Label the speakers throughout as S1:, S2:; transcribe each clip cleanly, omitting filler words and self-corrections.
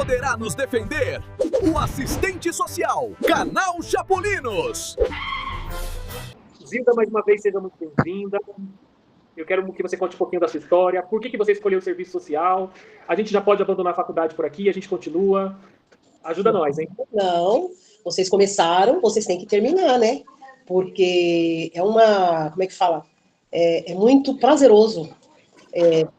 S1: poderá nos defender? O assistente social, Canal Chapolinos.
S2: Zilda, mais uma vez, seja muito bem-vinda. Eu quero que você conte um pouquinho da sua história. Por que você escolheu o serviço social? A gente já pode abandonar a faculdade por aqui, a gente continua. Ajuda nós, hein?
S3: Não, vocês começaram, vocês têm que terminar, né? Porque é uma, como é que fala? É muito prazeroso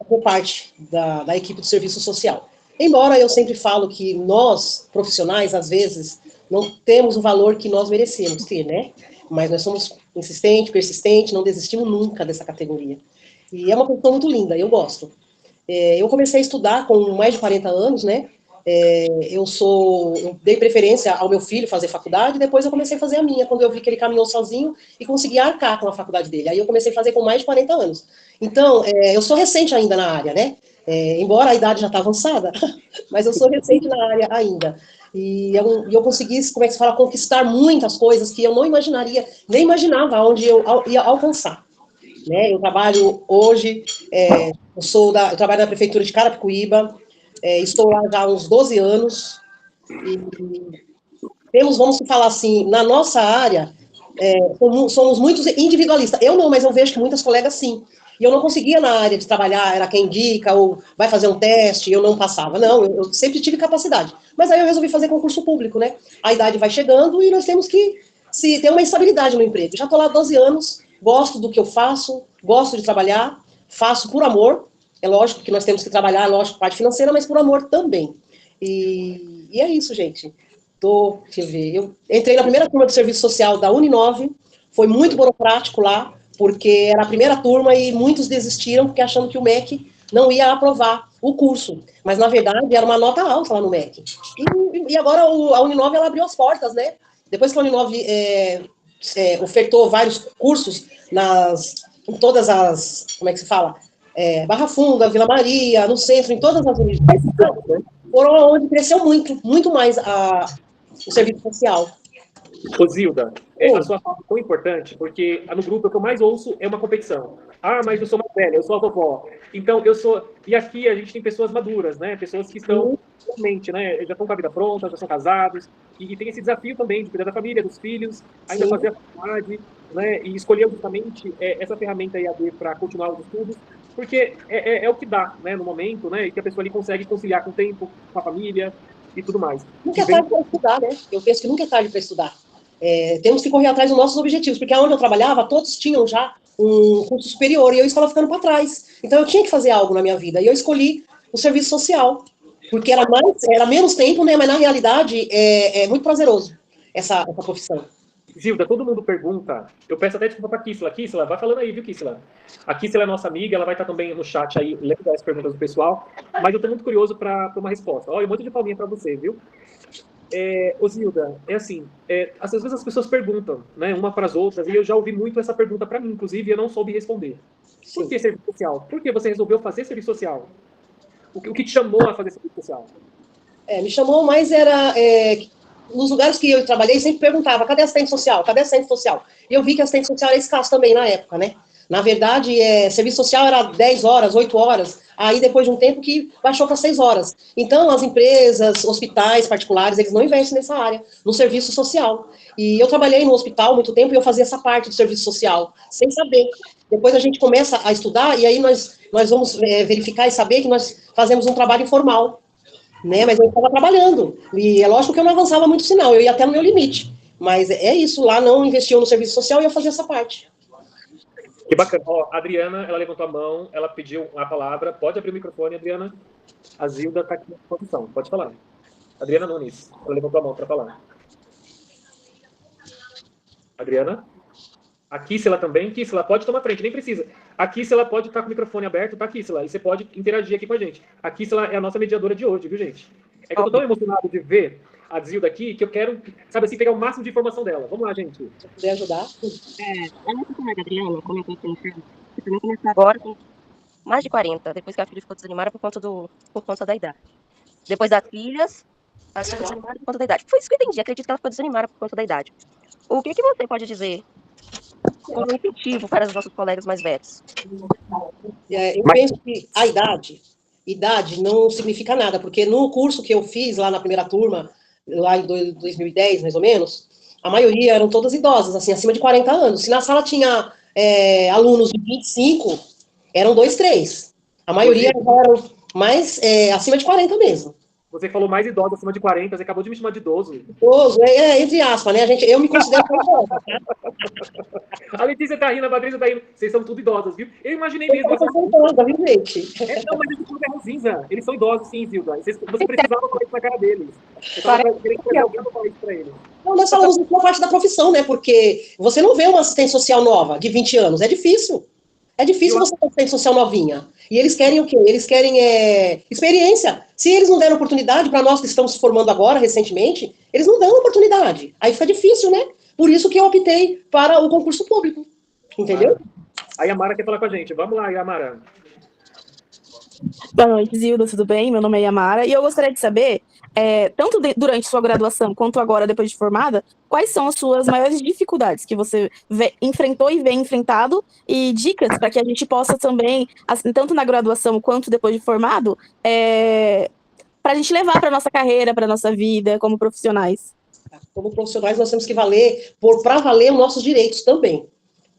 S3: por parte da equipe do serviço social. Embora eu sempre falo que nós, profissionais, às vezes, não temos o valor que nós merecemos ter, né? Mas nós somos insistentes, persistentes, não desistimos nunca dessa categoria. E é uma profissão muito linda, eu gosto. Eu comecei a estudar com mais de 40 anos, né? Eu dei preferência ao meu filho fazer faculdade, depois eu comecei a fazer a minha, quando eu vi que ele caminhou sozinho e conseguia arcar com a faculdade dele. Aí eu comecei a fazer com mais de 40 anos. Então, eu sou recente ainda na área, né? Embora a idade já está avançada, mas eu sou recente na área ainda. E eu consegui, como é que se fala, conquistar muitas coisas que eu não imaginaria, nem imaginava onde eu ia alcançar. Né? Eu trabalho hoje, eu trabalho na prefeitura de Carapicuíba, estou lá já há uns 12 anos, e temos, vamos falar assim, na nossa área, somos muito individualistas. Eu não, mas eu vejo que muitas colegas sim. E eu não conseguia na área de trabalhar, era quem indica, ou vai fazer um teste, e eu não passava. Não, eu sempre tive capacidade. Mas aí eu resolvi fazer concurso público, né? A idade vai chegando e nós temos que ter uma estabilidade no emprego. Já estou lá há 12 anos, gosto do que eu faço, gosto de trabalhar, faço por amor. É lógico que nós temos que trabalhar, lógico, parte financeira, mas por amor também. E é isso, gente. Deixa eu ver, eu entrei na primeira turma do serviço social da Uninove, foi muito burocrático lá, porque era a primeira turma e muitos desistiram porque achando que o MEC não ia aprovar o curso. Mas, na verdade, era uma nota alta lá no MEC. E agora a Uninove, ela abriu as portas, né? Depois que a Uninove ofertou vários cursos em todas as, como é que se fala? Barra Funda, Vila Maria, no centro, em todas as unidades, foram onde cresceu muito, muito mais o serviço social.
S2: Ô, Zilda, a sua fala é tão importante, porque no grupo o que eu mais ouço é uma competição. Ah, mas eu sou mais velha, eu sou a vovó. Então, eu sou... E aqui a gente tem pessoas maduras, né? Pessoas que estão, realmente, né? Já estão com a vida pronta, já são casados. E tem esse desafio também de cuidar da família, dos filhos, ainda fazer a faculdade, né? E escolher justamente essa ferramenta EAD para continuar os estudos. Porque é o que dá, né? No momento, né? E que a pessoa ali consegue conciliar com o tempo, com a família e tudo mais.
S3: Nunca é tarde para estudar, né? Eu penso que nunca é tarde para estudar. Temos que correr atrás dos nossos objetivos, porque onde eu trabalhava, todos tinham já um curso superior, e eu estava ficando para trás. Então, eu tinha que fazer algo na minha vida, e eu escolhi o serviço social, porque era menos tempo, né, mas na realidade é muito prazeroso essa profissão.
S2: Zilda, todo mundo pergunta, eu peço até desculpa para a Kissla. Kissla, vai falando aí, viu, Kissla? A Kissla é nossa amiga, ela vai estar também no chat aí, lendo as perguntas do pessoal, mas eu estou muito curioso para uma resposta. Olha, um monte de palminha para você, viu? Ô Zilda, assim, às vezes as pessoas perguntam, né, uma para as outras, e eu já ouvi muito essa pergunta para mim, inclusive, e eu não soube responder. Por que serviço social? Por que você resolveu fazer serviço social? O que te chamou a fazer serviço social?
S3: Me chamou mais nos lugares que eu trabalhei, sempre perguntava, cadê assistente social? Cadê assistente social? E eu vi que assistente social era escasso também na época, né? Na verdade, serviço social era 10 horas, 8 horas, aí depois de um tempo que baixou para 6 horas. Então, as empresas, hospitais particulares, eles não investem nessa área, no serviço social. E eu trabalhei no hospital muito tempo e eu fazia essa parte do serviço social, sem saber. Depois a gente começa a estudar e aí nós vamos verificar e saber que nós fazemos um trabalho informal, né? Mas eu estava trabalhando, e é lógico que eu não avançava muito sinal, eu ia até no meu limite. Mas é isso, lá não investiam no serviço social e eu fazia essa parte.
S2: Que bacana. Ó, a Adriana, ela levantou a mão, ela pediu a palavra. Pode abrir o microfone, Adriana. A Zilda está aqui na posição. Pode falar. Adriana Nunes, ela levantou a mão para falar. Adriana? A Kissla também. Kissla, pode tomar frente, nem precisa. A Kissla pode estar com o microfone aberto, tá, Kissla? E você pode interagir aqui com a gente. A Kissla é a nossa mediadora de hoje, viu, gente? É que eu tô tão emocionado de ver a Zilda aqui, que eu quero, sabe assim, pegar o máximo de informação dela. Vamos lá, gente.
S3: Se puder ajudar.
S4: A nossa colega Adriana comentou aqui no chat que também começou agora com mais de 40, depois que a filha ficou desanimada por conta da idade. Depois das filhas, ela ficou desanimada por conta da idade. Foi isso que eu entendi, acredito que ela ficou desanimada por conta da idade. O que você pode dizer como incentivo para os nossos colegas mais velhos?
S3: Eu penso que a idade idade não significa nada, porque no curso que eu fiz lá na primeira turma, lá em 2010, mais ou menos, a maioria eram todas idosas, assim, acima de 40 anos. Se na sala tinha alunos de 25, eram 2, 3. A maioria eram mais acima de 40 mesmo.
S2: Você falou mais idosa, acima de 40, você acabou de me chamar de idoso.
S3: Idoso, entre aspas, né? Eu me considero idosa, tá?
S2: A Letícia tá rindo, a Patrícia tá rindo. Vocês são tudo idosas, viu? Eu imaginei mesmo.
S3: Eu sou idosa, viu, gente?
S2: Não, mas esse tudo é ranzinza. Eles são idosos, sim, Zilda. Você precisava falar isso na cara deles. Eu tava querendo fazer alguém pra falar isso pra eles.
S3: Não, nós falamos uma parte da profissão, né? Porque você não vê uma assistente social nova, de 20 anos. É difícil. É difícil você ter uma assistente social novinha. E eles querem o quê? Eles querem experiência. Se eles não deram oportunidade para nós que estamos se formando agora, recentemente, eles não dão oportunidade. Aí fica difícil, né? Por isso que eu optei para o concurso público. Entendeu?
S2: Aí a Mara quer falar com a gente. Vamos lá, Yamara.
S5: Boa noite, Zilda, tudo bem? Meu nome é Yamara e eu gostaria de saber, tanto durante sua graduação quanto agora, depois de formada, quais são as suas maiores dificuldades que você enfrentou e vem enfrentado, e dicas para que a gente possa também, assim, tanto na graduação quanto depois de formado, para a gente levar para a nossa carreira, para a nossa vida como profissionais.
S3: Como profissionais, nós temos que para valer os nossos direitos também,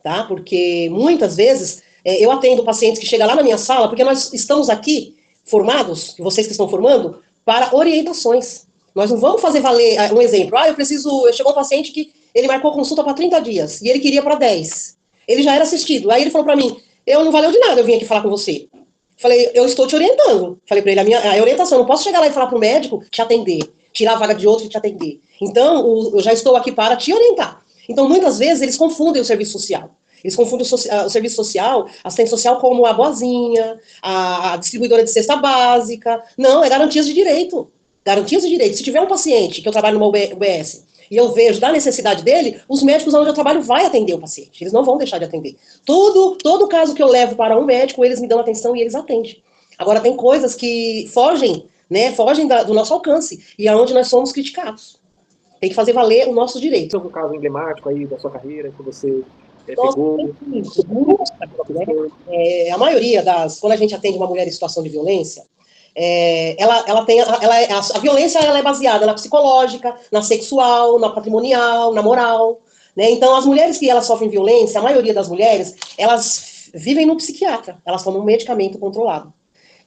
S3: tá? Porque muitas vezes eu atendo pacientes que chegam lá na minha sala, porque nós estamos aqui formados, vocês que estão formando, para orientações. Nós não vamos fazer valer, um exemplo, chegou um paciente que ele marcou consulta para 30 dias, e ele queria para 10. Ele já era assistido, aí ele falou para mim, eu não valeu de nada, eu vim aqui falar com você. Falei, eu estou te orientando. Falei para ele, a orientação, eu não posso chegar lá e falar para o médico te atender, tirar a vaga de outro e te atender. Então, eu já estou aqui para te orientar. Então, muitas vezes, eles confundem o serviço social. Eles confundem o serviço social, a assistente social, como a boazinha, a distribuidora de cesta básica. Não, é garantias de direito. Garantias de direito. Se tiver um paciente, que eu trabalho numa UBS, e eu vejo da necessidade dele, os médicos onde eu trabalho vai atender o paciente. Eles não vão deixar de atender. Todo caso que eu levo para um médico, eles me dão atenção e eles atendem. Agora, tem coisas que fogem, né, do nosso alcance, e é onde nós somos criticados. Tem que fazer valer o nosso direito.
S2: Tem algum caso emblemático aí da sua carreira que você
S3: pegou? A maioria quando a gente atende uma mulher em situação de violência, a violência ela é baseada na psicológica, na sexual, na patrimonial, na moral, né? Então, as mulheres que elas sofrem violência, a maioria das mulheres, elas vivem no psiquiatra, elas tomam um medicamento controlado.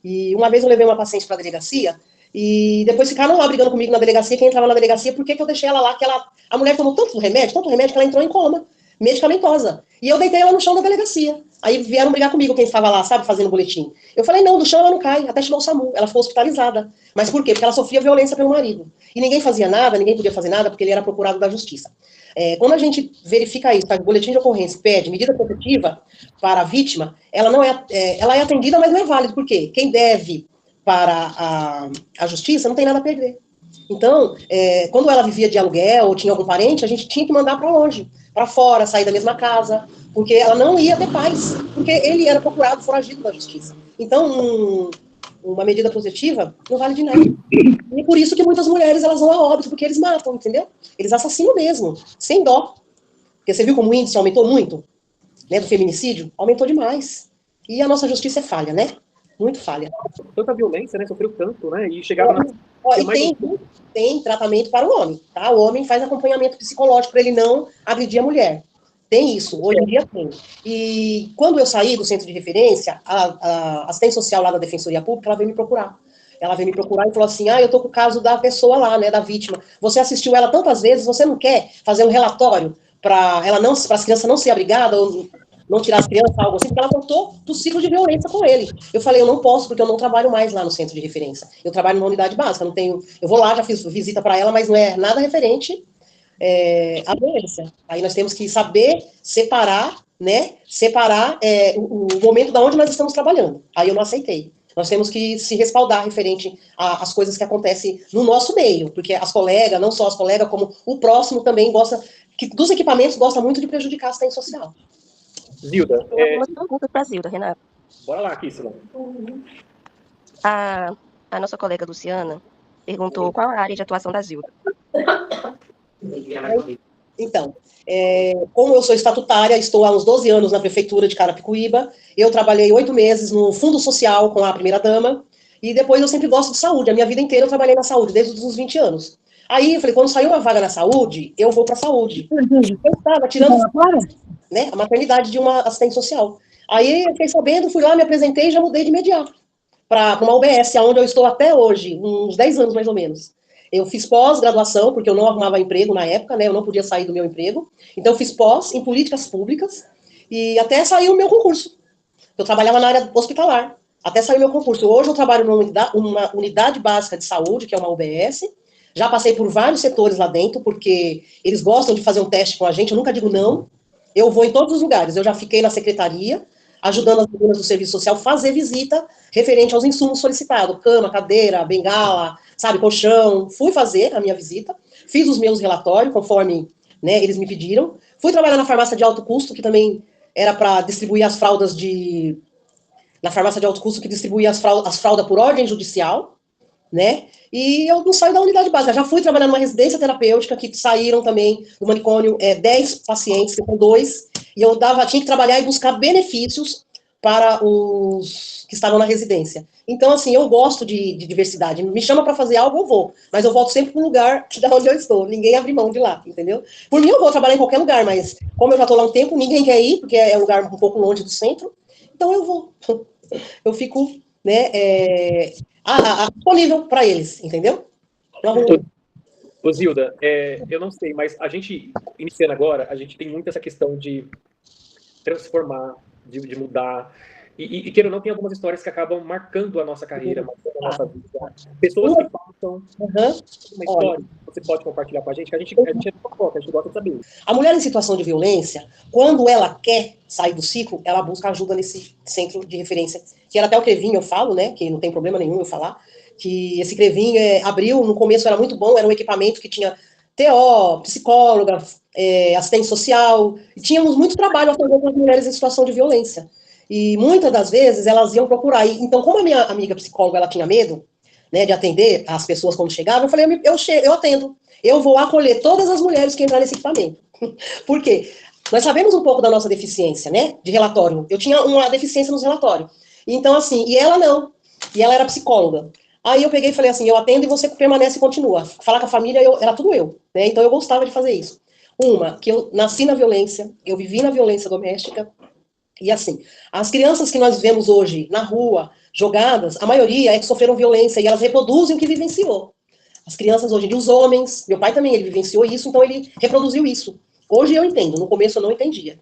S3: E uma vez eu levei uma paciente para a delegacia, e depois ficaram lá brigando comigo na delegacia, quem entrava na delegacia, por que eu deixei ela lá, a mulher tomou tanto remédio, que ela entrou em coma, medicamentosa. E eu deitei ela no chão da delegacia. Aí vieram brigar comigo, quem estava lá, sabe, fazendo boletim. Eu falei, não, do chão ela não cai, até chamou o SAMU, ela ficou hospitalizada. Mas por quê? Porque ela sofria violência pelo marido. E ninguém fazia nada, ninguém podia fazer nada, porque ele era procurado da justiça. Quando a gente verifica isso, faz boletim de ocorrência, pede medida protetiva para a vítima, ela é atendida, mas não é válida. Por quê? Quem deve para a justiça não tem nada a perder. Então, quando ela vivia de aluguel ou tinha algum parente, a gente tinha que mandar para longe, para fora, sair da mesma casa, porque ela não ia ter paz, porque ele era procurado, foragido da justiça. Então, uma medida protetiva não vale de nada. E por isso que muitas mulheres elas vão a óbito, porque eles matam, entendeu? Eles assassinam mesmo, sem dó. Porque você viu como o índice aumentou muito, né, do feminicídio? Aumentou demais. E a nossa justiça é falha, né? Muito falha.
S2: Tanta violência, né? Sofreu tanto, né? E chegava na...
S3: E tem tratamento para o homem, tá? O homem faz acompanhamento psicológico para ele não agredir a mulher. Tem isso, hoje em dia tem. E quando eu saí do centro de referência, a assistente social lá da Defensoria Pública, ela veio me procurar. Ela veio me procurar e falou assim, eu tô com o caso da pessoa lá, né, da vítima. Você assistiu ela tantas vezes, você não quer fazer um relatório para as crianças não ser abrigadas, ou não tirar as crianças, algo assim, porque ela voltou do ciclo de violência com ele. Eu falei, eu não posso, porque eu não trabalho mais lá no centro de referência. Eu trabalho numa unidade básica, eu vou lá, já fiz visita para ela, mas não é nada referente à violência. Aí nós temos que saber separar, né, o momento da onde nós estamos trabalhando. Aí eu não aceitei. Nós temos que se respaldar referente às coisas que acontecem no nosso meio, porque as colegas, não só as colegas, como o próximo também dos equipamentos gosta muito de prejudicar a assistência social.
S2: Zilda.
S4: Tem algumas perguntas para a Zilda, Renato.
S2: Bora lá, Kissela.
S4: A nossa colega Luciana perguntou qual a área de atuação da Zilda.
S3: Então, como eu sou estatutária, estou há uns 12 anos na prefeitura de Carapicuíba, eu trabalhei 8 meses no Fundo Social com a primeira-dama, E depois eu sempre gosto de saúde. A minha vida inteira eu trabalhei na saúde, desde os 20 anos. Aí eu falei, quando saiu uma vaga na saúde, eu vou para a saúde. Eu estava tirando, né, a maternidade de uma assistente social. Aí eu fiquei sabendo, fui lá, me apresentei e já mudei de imediato para uma UBS, onde eu estou até hoje, uns 10 anos mais ou menos. Eu fiz pós-graduação, porque eu não arrumava emprego na época, né, eu não podia sair do meu emprego. Então eu fiz pós em políticas públicas e até saiu o meu concurso. Eu trabalhava na área hospitalar, até saiu o meu concurso. Hoje eu trabalho numa unidade básica de saúde, que é uma UBS. Já passei por vários setores lá dentro, porque eles gostam de fazer um teste com a gente, eu nunca digo não. Eu vou em todos os lugares, eu já fiquei na secretaria, ajudando as meninas do serviço social a fazer visita referente aos insumos solicitados, cama, cadeira, bengala, sabe, colchão. Fui fazer a minha visita, fiz os meus relatórios, conforme, né, eles me pediram. Fui trabalhar na farmácia de alto custo, que também era para distribuir as fraldas na farmácia de alto custo, que distribuía as fraldas por ordem judicial, né? E eu não saio da unidade básica. Já fui trabalhar numa residência terapêutica, que saíram também do manicômio 10 pacientes, que são 2, e eu tinha que trabalhar e buscar benefícios para os que estavam na residência. Então, assim, eu gosto de diversidade. Me chama para fazer algo, eu vou. Mas eu volto sempre para o lugar de onde eu estou. Ninguém abre mão de lá, entendeu? Por mim, eu vou trabalhar em qualquer lugar, mas como eu já estou lá um tempo, ninguém quer ir, porque é um lugar um pouco longe do centro. Então, eu vou. Eu fico, né, disponível para eles, entendeu?
S2: Ô, Zilda, eu não sei, mas a gente, iniciando agora, a gente tem muito essa questão de transformar, de mudar. E queira ou não, tem algumas histórias que acabam marcando a nossa carreira, marcando a nossa vida. Pessoas que passam uma história, você pode compartilhar com a gente, que a gente é fofoca, a gente gosta de saber.
S3: A mulher em situação de violência, quando ela quer sair do ciclo, ela busca ajuda nesse centro de referência, que era até o CREVIM, eu falo, né, que não tem problema nenhum eu falar, que esse CREVIM abriu, no começo era muito bom, era um equipamento que tinha TO, psicóloga, assistente social, e tínhamos muito trabalho a fazer com as mulheres em situação de violência. E muitas das vezes elas iam procurar. Então, como a minha amiga psicóloga, ela tinha medo, né, de atender as pessoas quando chegavam, eu falei, eu atendo. Eu vou acolher todas as mulheres que entrarem nesse equipamento. Por quê? Nós sabemos um pouco da nossa deficiência, né, de relatório. Eu tinha uma deficiência nos relatórios. Então, assim, e ela não. E ela era psicóloga. Aí eu peguei e falei assim, eu atendo e você permanece e continua. Falar com a família, era tudo eu, né, então eu gostava de fazer isso. Que eu nasci na violência, eu vivi na violência doméstica. E assim, as crianças que nós vemos hoje na rua, jogadas, a maioria é que sofreram violência e elas reproduzem o que vivenciou. As crianças hoje em dia, os homens, meu pai também, ele vivenciou isso, então ele reproduziu isso. Hoje eu entendo, no começo eu não entendia.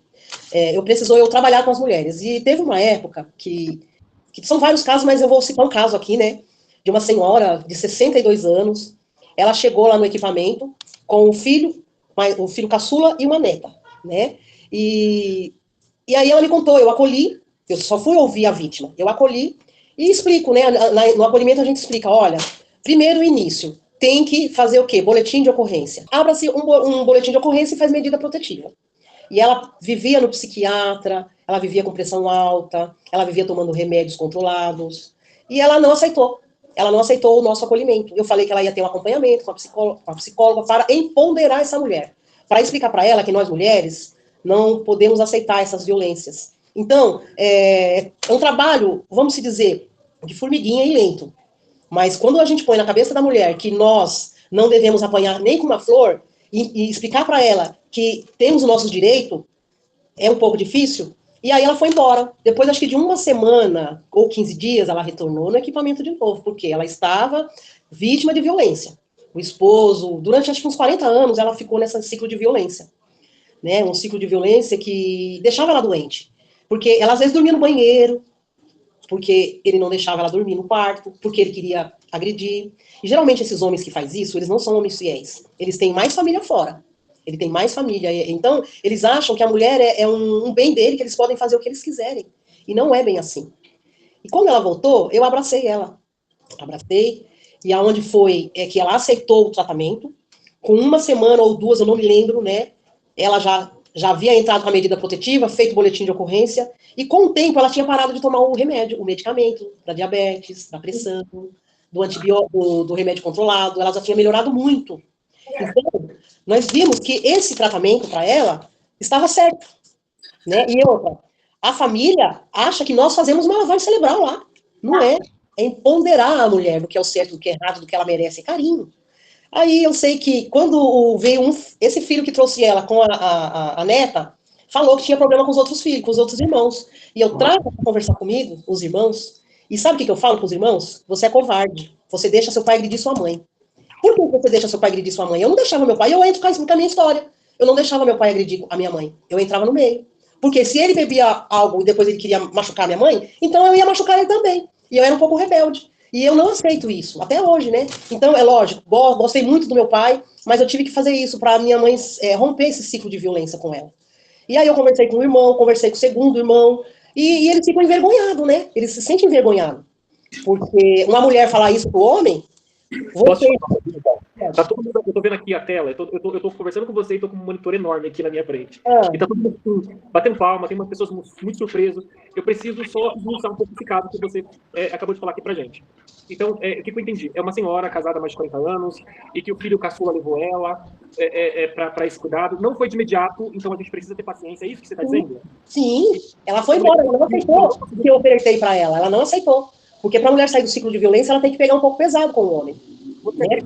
S3: Eu trabalhar com as mulheres. E teve uma época que são vários casos, mas eu vou citar um caso aqui, né, de uma senhora de 62 anos, ela chegou lá no equipamento com o filho caçula e uma neta, né, E aí ela me contou, eu acolhi, eu só fui ouvir a vítima, eu acolhi e explico, né, no acolhimento a gente explica, olha, primeiro início, tem que fazer o quê? Boletim de ocorrência. Abra-se um boletim de ocorrência e faz medida protetiva. E ela vivia no psiquiatra, ela vivia com pressão alta, ela vivia tomando remédios controlados, e ela não aceitou o nosso acolhimento. Eu falei que ela ia ter um acompanhamento com a psicóloga para empoderar essa mulher, para explicar para ela que nós mulheres não podemos aceitar essas violências. Então, é um trabalho, vamos dizer, de formiguinha e lento. Mas quando a gente põe na cabeça da mulher que nós não devemos apanhar nem com uma flor, e explicar para ela que temos o nosso direito, é um pouco difícil, e aí ela foi embora. Depois, acho que de uma semana ou 15 dias, ela retornou no equipamento de novo, porque ela estava vítima de violência. O esposo, durante acho que uns 40 anos, ela ficou nesse ciclo de violência. Né, um ciclo de violência que deixava ela doente, porque ela às vezes dormia no banheiro, porque ele não deixava ela dormir no quarto, porque ele queria agredir, e geralmente esses homens que fazem isso, eles não são homens fiéis, eles têm mais família fora, ele tem mais família, então eles acham que a mulher é um bem dele, que eles podem fazer o que eles quiserem, e não é bem assim. E quando ela voltou, eu abracei ela, e aonde foi, que ela aceitou o tratamento, com uma semana ou 2, eu não me lembro, né, ela já havia entrado com a medida protetiva, feito o boletim de ocorrência, e com o tempo ela tinha parado de tomar o medicamento da diabetes, da pressão, do antibiótico, do remédio controlado, ela já tinha melhorado muito. Então, nós vimos que esse tratamento para ela estava certo, né? E outra, a família acha que nós fazemos uma lavagem cerebral lá, não é? é empoderar a mulher do que é o certo, do que é errado, do que ela merece, é carinho. Aí eu sei que quando veio esse filho que trouxe ela com a neta, falou que tinha problema com os outros filhos, com os outros irmãos. E eu trago para conversar comigo, os irmãos, e sabe o que eu falo para os irmãos? Você é covarde, você deixa seu pai agredir sua mãe. Por que você deixa seu pai agredir sua mãe? Eu não deixava meu pai, eu entro com a minha história. Eu não deixava meu pai agredir a minha mãe, eu entrava no meio. Porque se ele bebia algo e depois ele queria machucar a minha mãe, então eu ia machucar ele também. E eu era um pouco rebelde. E eu não aceito isso, até hoje, né? Então, é lógico, gostei muito do meu pai, mas eu tive que fazer isso para minha mãe romper esse ciclo de violência com ela. E aí eu conversei com o irmão, conversei com o segundo irmão, e eles ficam envergonhados, né? Eles se sentem envergonhados. Porque uma mulher falar isso pro homem, você...
S2: Tá todo mundo, eu tô vendo aqui a tela, eu tô conversando com você e tô com um monitor enorme aqui na minha frente. E tá todo mundo assim, batendo palma, tem umas pessoas muito surpresas. Eu preciso só esmiuçar um pouco esse caso que você acabou de falar aqui pra gente. Então, o que eu entendi? É uma senhora casada há mais de 40 anos e que o filho caçula levou ela para esse cuidado. Não foi de imediato, então a gente precisa ter paciência. É isso que você tá dizendo?
S3: Sim, ela foi embora, ela não aceitou o que eu ofereci para ela. Ela não aceitou. Porque para a mulher sair do ciclo de violência, ela tem que pegar um pouco pesado com o homem. Né?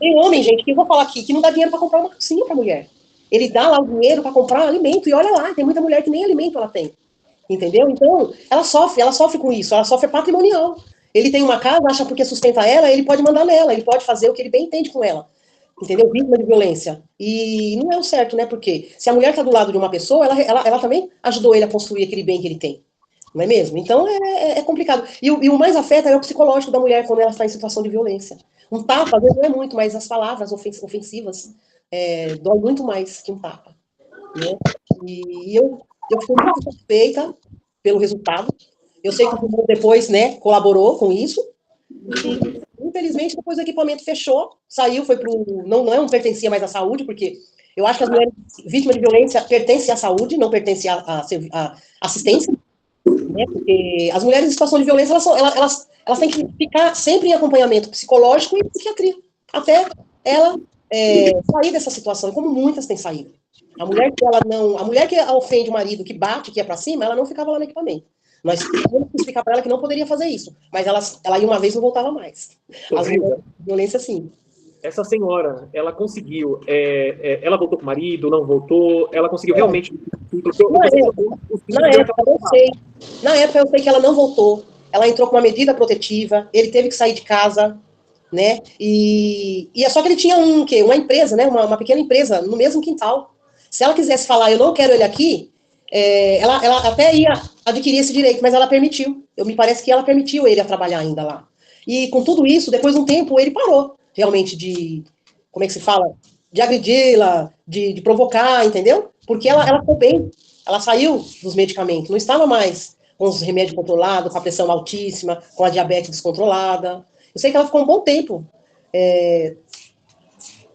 S3: Tem homem, gente, que eu vou falar aqui, que não dá dinheiro para comprar uma calcinha para a mulher. Ele dá lá o dinheiro para comprar alimento, e olha lá, tem muita mulher que nem alimento ela tem. Entendeu? Então, ela sofre com isso, ela sofre patrimonial. Ele tem uma casa, acha porque sustenta ela, ele pode mandar nela, ele pode fazer o que ele bem entende com ela. Entendeu? Vítima de violência. E não é o certo, né? Porque se a mulher está do lado de uma pessoa, ela também ajudou ele a construir aquele bem que ele tem. Não é mesmo? Então é complicado. E o mais afeta é o psicológico da mulher quando ela está em situação de violência. Um tapa, às vezes não é muito, mas as palavras ofensivas dói muito mais que um tapa. Né? E eu fico muito satisfeita pelo resultado. Eu sei que o mundo depois, né, colaborou com isso. E, infelizmente, depois o equipamento fechou, saiu, foi para o... Não pertencia mais à saúde, porque eu acho que as mulheres vítimas de violência pertencem à saúde, não pertencem à assistência. Né? Porque as mulheres em situação de violência, elas têm que ficar sempre em acompanhamento psicológico e psiquiatria, até ela sair dessa situação, como muitas têm saído. A mulher que ofende o marido, que bate, que é pra cima, ela não ficava lá no equipamento. Nós tínhamos que explicar para ela que não poderia fazer isso, mas ela ia uma vez e não voltava mais. As mulheres, violência, sim.
S2: Essa senhora, ela conseguiu, ela voltou com o marido, não voltou, ela conseguiu realmente...
S3: Na época eu sei que ela não voltou, ela entrou com uma medida protetiva, ele teve que sair de casa, né, e é só que ele tinha uma empresa, né, uma pequena empresa no mesmo quintal. Se ela quisesse falar, eu não quero ele aqui, ela até ia adquirir esse direito, mas ela permitiu, me parece que ela permitiu ele a trabalhar ainda lá. E com tudo isso, depois de um tempo, ele parou realmente de, como é que se fala, de agredi-la, de provocar, entendeu? Porque ela ficou bem, ela saiu dos medicamentos, não estava mais com os remédios controlados, com a pressão altíssima, com a diabetes descontrolada. Eu sei que ela ficou um bom tempo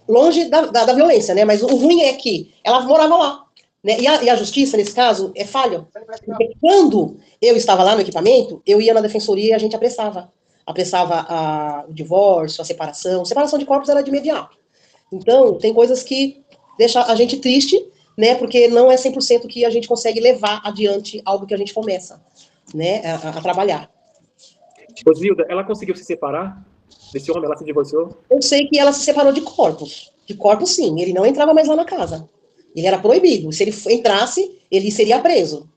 S3: longe da violência, né? Mas o ruim é que ela morava lá, né? E a justiça, nesse caso, é falha. Porque quando eu estava lá no equipamento, eu ia na defensoria e a gente apressava o divórcio, a separação. Separação de corpos era de imediato. Então, tem coisas que deixam a gente triste, né? Porque não é 100% que a gente consegue levar adiante algo que a gente começa, né? A trabalhar.
S2: Rosilda, ela conseguiu se separar desse homem? Ela se divorciou?
S3: Eu sei que ela se separou de corpos. De corpos, sim. Ele não entrava mais lá na casa. Ele era proibido. Se ele entrasse, ele seria preso.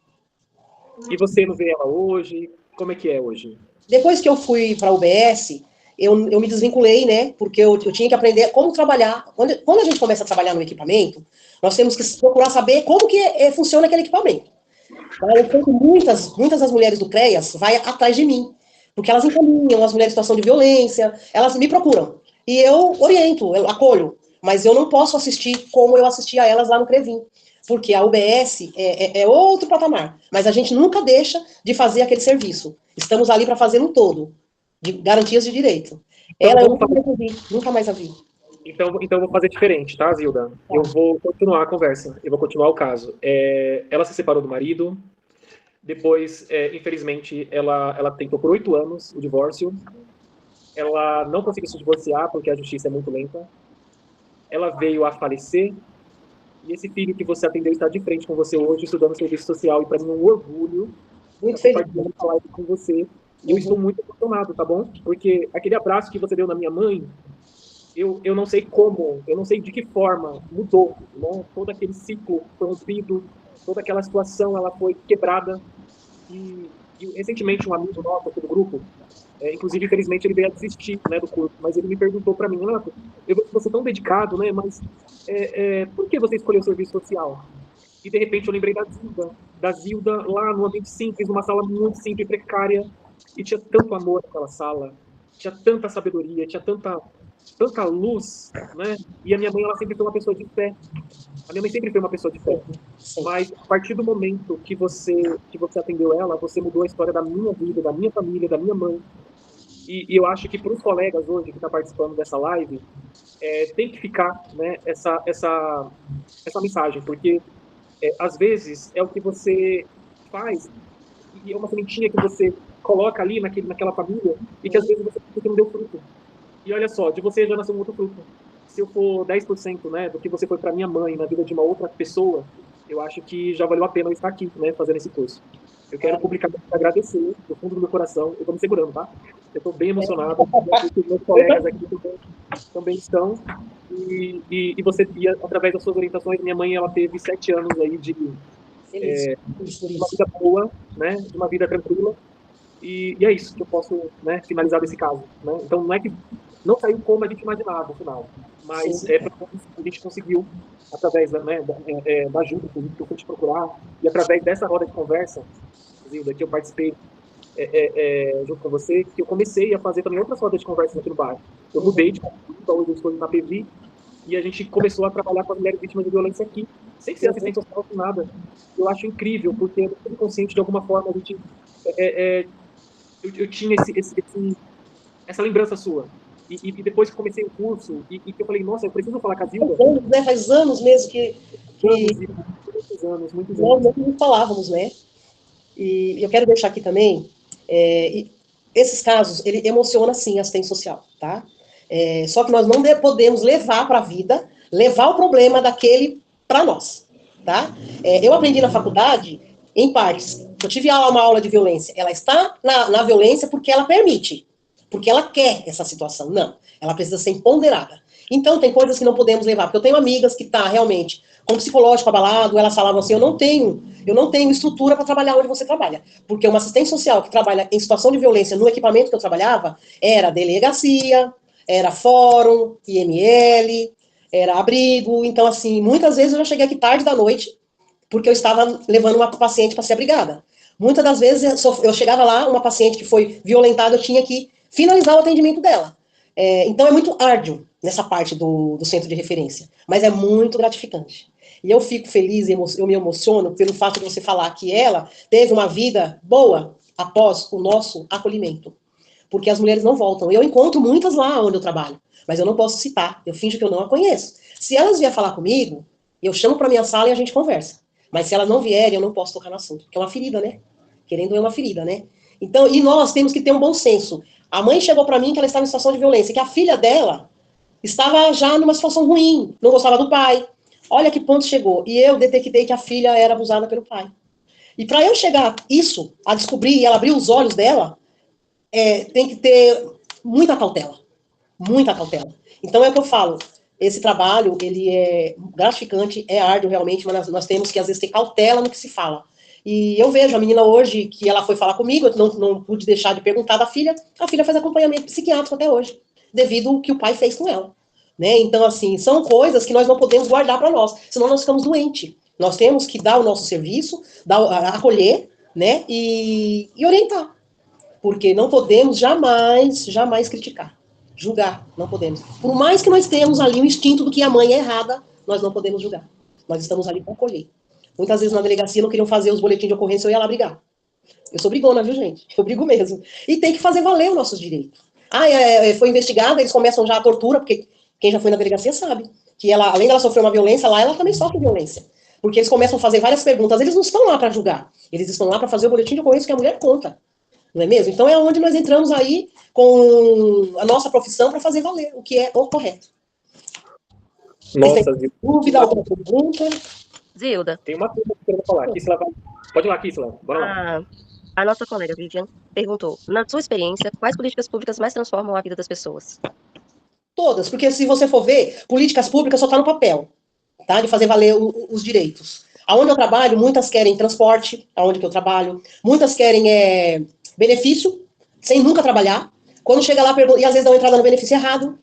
S2: E você não vê ela hoje? Como é que é hoje?
S3: Depois que eu fui para a UBS, eu me desvinculei, né? Porque eu tinha que aprender como trabalhar. Quando a gente começa a trabalhar no equipamento, nós temos que procurar saber como que funciona aquele equipamento. Então, eu sei que muitas das mulheres do CREAS vai atrás de mim, porque elas encaminham as mulheres em situação de violência, elas me procuram. E eu oriento, eu acolho, mas eu não posso assistir como eu assistia a elas lá no CREVIM, porque a UBS é outro patamar, mas a gente nunca deixa de fazer aquele serviço. Estamos ali para fazer no todo, de garantias de direito. Ela eu nunca mais a vi.
S2: Então eu vou fazer diferente, tá, Zilda? Eu vou continuar a conversa, eu vou continuar o caso. Ela se separou do marido, depois, infelizmente, ela tentou por 8 anos o divórcio, ela não conseguiu se divorciar porque a justiça é muito lenta, ela veio a falecer, e esse filho que você atendeu está de frente com você hoje, estudando serviço social, e para mim é um orgulho
S3: muito feliz
S2: falar com você, E eu estou muito emocionado, tá bom? Porque aquele abraço que você deu na minha mãe, eu não sei como, eu não sei de que forma mudou, né? Todo aquele ciclo foi rompido, toda aquela situação ela foi quebrada. E recentemente um amigo nosso aqui do grupo, inclusive, infelizmente, ele veio a desistir, né, do curso, mas ele me perguntou para mim, Renato, eu vejo você tão dedicado, né, mas por que você escolheu o serviço social? E, de repente, eu lembrei da Zilda lá no ambiente simples, numa sala muito simples, precária, e tinha tanto amor naquela sala, tinha tanta sabedoria, tinha tanta luz, né? E a minha mãe, ela sempre foi uma pessoa de fé. A minha mãe sempre foi uma pessoa de fé.
S3: Sim.
S2: Mas, a partir do momento que você atendeu ela, você mudou a história da minha vida, da minha família, da minha mãe. E eu acho que para os colegas hoje que estão participando dessa live, tem que ficar, né, essa mensagem, porque às vezes é o que você faz e é uma sementinha que você coloca ali naquela família e que às vezes você não deu fruto. E olha só, de você já nasceu um outro fruto. Se eu for 10%, né, do que você foi para minha mãe na vida de uma outra pessoa, eu acho que já valeu a pena eu estar aqui, né, fazendo esse curso. Eu quero publicamente agradecer, do fundo do meu coração. Eu estou me segurando, tá? Eu estou bem emocionado. Os meus colegas aqui também estão. E você, através das suas orientações, minha mãe, ela teve 7 anos aí de uma vida boa, né? De uma vida tranquila. E é isso que eu posso, né, finalizar desse caso. Né? Então, não é que não saiu como a gente imaginava no final, mas a gente conseguiu, através da ajuda que eu fui te procurar, e através dessa roda de conversa, Zilda, que eu participei junto com você, que eu comecei a fazer também outras rodas de conversa aqui no bairro. Eu mudei de consulta, hoje eu estou na PV, e a gente começou a trabalhar com as mulheres vítimas de violência aqui, sem ser assistente social nem nada. Eu acho incrível, porque eu estou consciente, de alguma forma, a gente... eu tinha essa lembrança sua. E depois que comecei o curso, e que eu falei, nossa, eu preciso falar com a Zilda.
S3: Faz anos mesmo que
S2: muitos anos.
S3: Nós não falávamos, né? E eu quero deixar aqui também, esses casos, ele emociona, sim, a assistente social, tá? Só que nós não podemos levar para a vida, levar o problema daquele para nós, tá? Eu aprendi na faculdade, em partes. Eu tive uma aula de violência. Ela está na violência porque ela permite, porque ela quer essa situação. Não, ela precisa ser ponderada. Então, tem coisas que não podemos levar, porque eu tenho amigas que tá realmente com psicológico abalado, elas falavam assim, eu não tenho estrutura para trabalhar onde você trabalha. Porque uma assistente social que trabalha em situação de violência no equipamento que eu trabalhava, era delegacia, era fórum, IML, era abrigo. Então, assim, muitas vezes eu já cheguei aqui tarde da noite, porque eu estava levando uma paciente para ser abrigada. Muitas das vezes eu chegava lá, uma paciente que foi violentada, eu tinha que finalizar o atendimento dela. Então é muito árduo nessa parte do centro de referência, mas é muito gratificante. E eu fico feliz, eu me emociono pelo fato de você falar que ela teve uma vida boa após o nosso acolhimento. Porque as mulheres não voltam. Eu encontro muitas lá onde eu trabalho, mas eu não posso citar, eu finjo que eu não a conheço. Se elas vierem falar comigo, eu chamo para minha sala e a gente conversa. Mas se elas não vierem, eu não posso tocar no assunto, porque é uma ferida, né? Querendo é uma ferida, né? Então, e nós temos que ter um bom senso. A mãe chegou para mim que ela estava em situação de violência, que a filha dela estava já numa situação ruim, não gostava do pai. Olha que ponto chegou. E eu detectei que a filha era abusada pelo pai. E para eu chegar a descobrir, e ela abrir os olhos dela, tem que ter muita cautela. Muita cautela. Então é o que eu falo. Esse trabalho, ele é gratificante, é árduo realmente, mas nós temos que, às vezes, ter cautela no que se fala. E eu vejo a menina hoje, que ela foi falar comigo, eu não pude deixar de perguntar da filha, a filha faz acompanhamento psiquiátrico até hoje, devido ao que o pai fez com ela. Né? Então, assim, são coisas que nós não podemos guardar para nós, senão nós ficamos doentes. Nós temos que dar o nosso serviço, acolher, né, e orientar. Porque não podemos jamais criticar. Julgar, não podemos. Por mais que nós tenhamos ali o instinto do que a mãe é errada, nós não podemos julgar. Nós estamos ali para acolher. Muitas vezes na delegacia não queriam fazer os boletins de ocorrência, eu ia lá brigar. Eu sou brigona, viu, gente? Eu brigo mesmo. E tem que fazer valer os nossos direitos. Foi investigada, eles começam já a tortura, porque quem já foi na delegacia sabe que ela, além dela sofrer uma violência, lá ela também sofre violência. Porque eles começam a fazer várias perguntas. Eles não estão lá para julgar. Eles estão lá para fazer o boletim de ocorrência que a mulher conta. Não é mesmo? Então é onde nós entramos aí com a nossa profissão para fazer valer o que é o correto.
S2: Nossa,
S3: dúvida, alguma pergunta?
S4: Zilda.
S2: Tem uma coisa que eu quero falar. Pode ir lá, Kisla. Bora lá.
S4: A nossa colega Vivian perguntou, na sua experiência, quais políticas públicas mais transformam a vida das pessoas?
S3: Todas, porque se você for ver, políticas públicas só está no papel, tá? De fazer valer os direitos. Aonde eu trabalho, muitas querem transporte, aonde que eu trabalho, muitas querem benefício, sem nunca trabalhar. Quando chega lá, e às vezes dá uma entrada no benefício errado.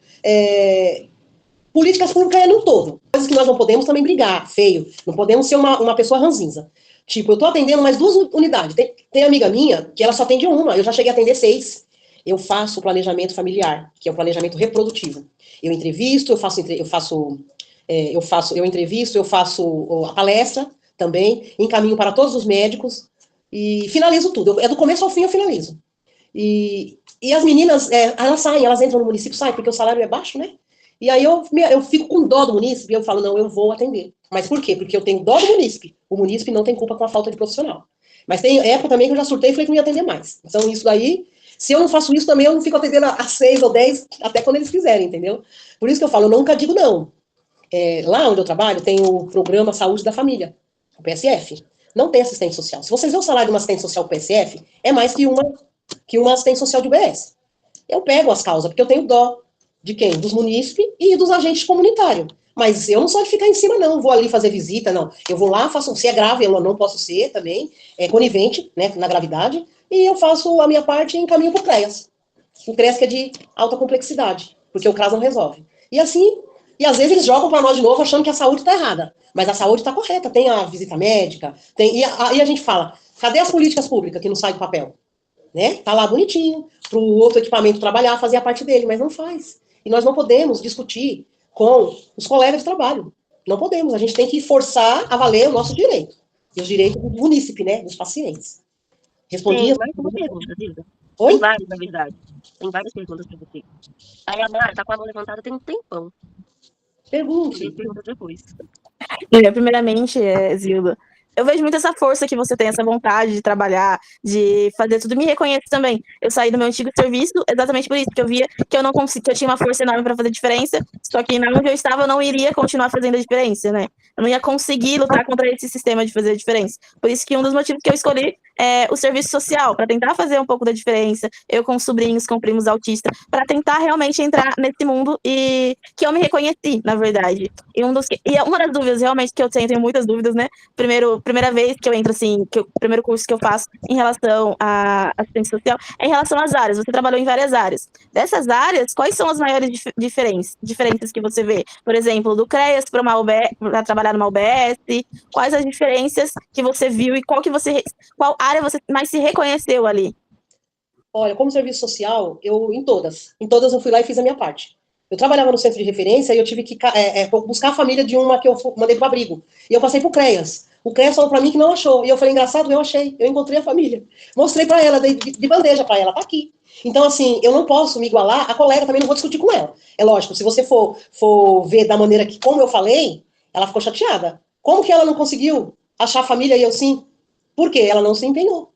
S3: Políticas públicas é no todo. Coisas que nós não podemos também brigar, feio. Não podemos ser uma pessoa ranzinza. Tipo, eu tô atendendo mais 2 unidades. Tem amiga minha que ela só atende uma, eu já cheguei a atender 6. Eu faço o planejamento familiar, que é o planejamento reprodutivo. Eu entrevisto, eu entrevisto, eu faço a palestra também, encaminho para todos os médicos e finalizo tudo. É do começo ao fim eu finalizo. E as meninas, elas saem, elas entram no município, saem, porque o salário é baixo, né? E aí eu fico com dó do munícipe e eu falo, não, eu vou atender. Mas por quê? Porque eu tenho dó do munícipe. O munícipe não tem culpa com a falta de profissional. Mas tem época também que eu já surtei e falei que não ia atender mais. Então isso daí, se eu não faço isso também, eu não fico atendendo a 6 ou 10, até quando eles quiserem, entendeu? Por isso que eu falo, eu nunca digo não. Lá onde eu trabalho, tem o programa Saúde da Família, o PSF. Não tem assistente social. Se vocês verem o salário de uma assistente social do PSF, é mais que uma assistente social de UBS. Eu pego as causas, porque eu tenho dó de quem? Dos munícipes e dos agentes comunitários. Mas eu não sou de ficar em cima, não. Vou ali fazer visita, não. Eu vou lá, faço, se é grave, eu não posso ser também, conivente, né, na gravidade, e eu faço a minha parte e encaminho para o CREAS. O CREAS que é de alta complexidade, porque o CRAS não resolve. E assim, e às vezes eles jogam para nós de novo achando que a saúde está errada. Mas a saúde está correta, tem a visita médica, e a gente fala, cadê as políticas públicas que não saem do papel? Né? Tá lá bonitinho, para o outro equipamento trabalhar, fazer a parte dele, mas não faz. E nós não podemos discutir com os colegas de trabalho. Não podemos, a gente tem que forçar a valer o nosso direito. E os direitos do munícipe, né, dos pacientes. Respondi?
S4: Tem mais uma pergunta, Zilda.
S3: Oi?
S4: Tem várias, na verdade. Tem várias perguntas para você. Aí a Mara tá com a mão levantada tem um tempão.
S3: Pergunte.
S4: Pergunta depois.
S5: Primeiramente, Zilda, eu vejo muito essa força que você tem, essa vontade de trabalhar, de fazer tudo. Me reconheço também. Eu saí do meu antigo serviço exatamente por isso, porque eu via que eu não conseguia, que eu tinha uma força enorme para fazer diferença, só que na onde eu estava eu não iria continuar fazendo a diferença, né? Eu não ia conseguir lutar contra esse sistema de fazer a diferença. Por isso que um dos motivos que eu escolhi é o serviço social, para tentar fazer um pouco da diferença, eu com sobrinhos, com primos autistas, para tentar realmente entrar nesse mundo e que eu me reconheci, na verdade. E uma das dúvidas realmente que eu tenho muitas dúvidas, né? Primeira vez que eu entro, assim, o primeiro curso que eu faço em relação à assistência social é em relação às áreas. Você trabalhou em várias áreas. Dessas áreas, quais são as maiores diferenças que você vê? Por exemplo, do CREAS para trabalhar numa UBS, quais as diferenças que você viu e qual área você mais se reconheceu ali?
S3: Olha, como serviço social, em todas eu fui lá e fiz a minha parte. Eu trabalhava no centro de referência e eu tive que buscar a família de uma que eu mandei para o abrigo. E eu passei para o CREAS. O CREAS falou para mim que não achou. E eu falei, engraçado, eu achei. Eu encontrei a família. Mostrei para ela, de bandeja para ela, tá aqui. Então, assim, eu não posso me igualar. A colega também não vou discutir com ela. É lógico, se você for ver da maneira que, como eu falei, ela ficou chateada. Como que ela não conseguiu achar a família e eu sim? Por quê? Ela não se empenhou.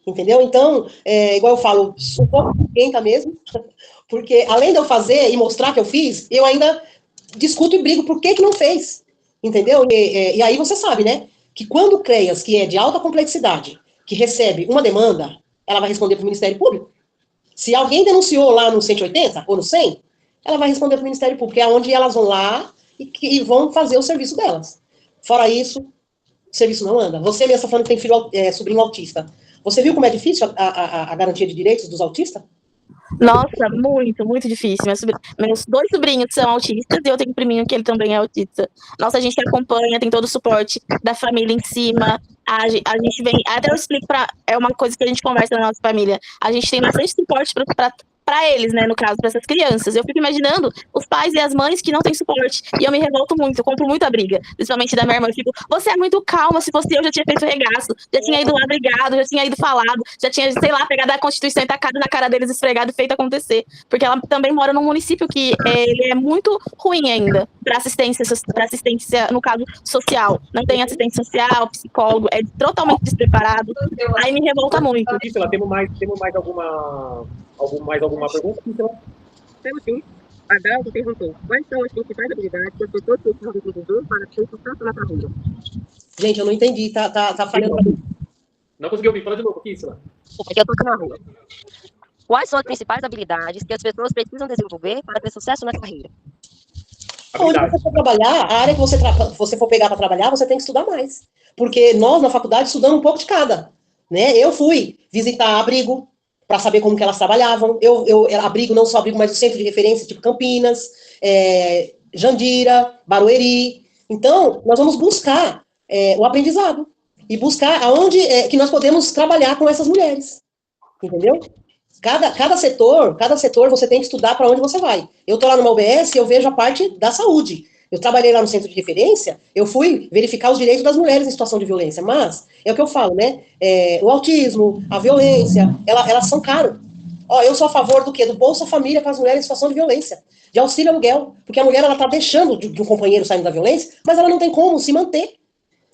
S3: Entendeu? Então, igual eu falo, sou um pouco esquenta mesmo, porque além de eu fazer e mostrar que eu fiz, eu ainda discuto e brigo por que não fez. Entendeu? E aí você sabe, né? Que quando o CREAS, que é de alta complexidade, que recebe uma demanda, ela vai responder para o Ministério Público. Se alguém denunciou lá no 180 ou no 100, ela vai responder para o Ministério Público, é onde elas vão lá e vão fazer o serviço delas. Fora isso, o serviço não anda. Você mesmo está falando que tem sobrinho autista. Você viu como é difícil a garantia de direitos dos autistas?
S5: Nossa, muito, muito difícil. Meus 2 sobrinhos são autistas e eu tenho um priminho que ele também é autista. Nossa, a gente acompanha, tem todo o suporte da família em cima. A gente vem, até eu explico é uma coisa que a gente conversa na nossa família. A gente tem bastante suporte para eles, né, no caso, para essas crianças. Eu fico imaginando os pais e as mães que não têm suporte. E eu me revolto muito, eu compro muita briga. Principalmente da minha irmã. Eu fico, você é muito calma, se fosse eu já tinha feito regaço, já tinha ido lá brigado, já tinha ido falado, já tinha, sei lá, pegado a Constituição e tacado na cara deles, esfregado e feito acontecer. Porque ela também mora num município que ele é muito ruim ainda para assistência, no caso, social. Não tem assistente social, psicólogo, é totalmente despreparado. Aí me revolta muito.
S2: Priscila, temos mais alguma pergunta?
S4: Temos sim. A Dalton perguntou, quais são as principais habilidades que as pessoas precisam desenvolver para ter sucesso na carreira?
S3: Gente, eu não entendi, tá falhando.
S2: Não consegui ouvir, fala de novo, Priscila.
S4: Porque eu tô aqui na rua. Quais são as principais habilidades que as pessoas precisam desenvolver para ter sucesso na carreira?
S3: Onde você for trabalhar, a área que você for pegar para trabalhar, você tem que estudar mais. Porque nós, na faculdade, estudamos um pouco de cada. Né? Eu fui visitar abrigo para saber como que elas trabalhavam. Abrigo, não só abrigo, mas o centro de referência, tipo Campinas, Jandira, Barueri. Então, nós vamos buscar o aprendizado e buscar aonde que nós podemos trabalhar com essas mulheres. Entendeu? Cada setor você tem que estudar para onde você vai. Eu estou lá numa UBS e eu vejo a parte da saúde. Eu trabalhei lá no centro de referência, eu fui verificar os direitos das mulheres em situação de violência, mas é o que eu falo, né? O autismo, a violência, elas são caras. Eu sou a favor do quê? Do Bolsa Família para as mulheres em situação de violência, de auxílio aluguel, porque a mulher, ela está deixando de um companheiro saindo da violência, mas ela não tem como se manter.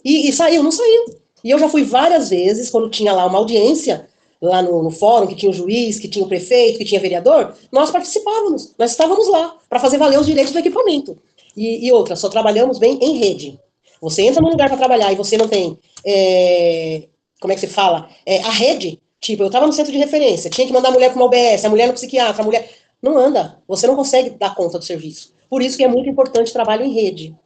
S3: E não saiu. E eu já fui várias vezes, quando tinha lá uma audiência, lá no fórum, que tinha o juiz, que tinha o prefeito, que tinha vereador, nós participávamos, nós estávamos lá, para fazer valer os direitos do equipamento. E outra, só trabalhamos bem em rede. Você entra num lugar para trabalhar e você não tem, como é que se fala? A rede, tipo, eu estava no centro de referência, tinha que mandar a mulher para uma UBS, a mulher no psiquiatra, a mulher... Não anda, você não consegue dar conta do serviço. Por isso que é muito importante o trabalho em rede.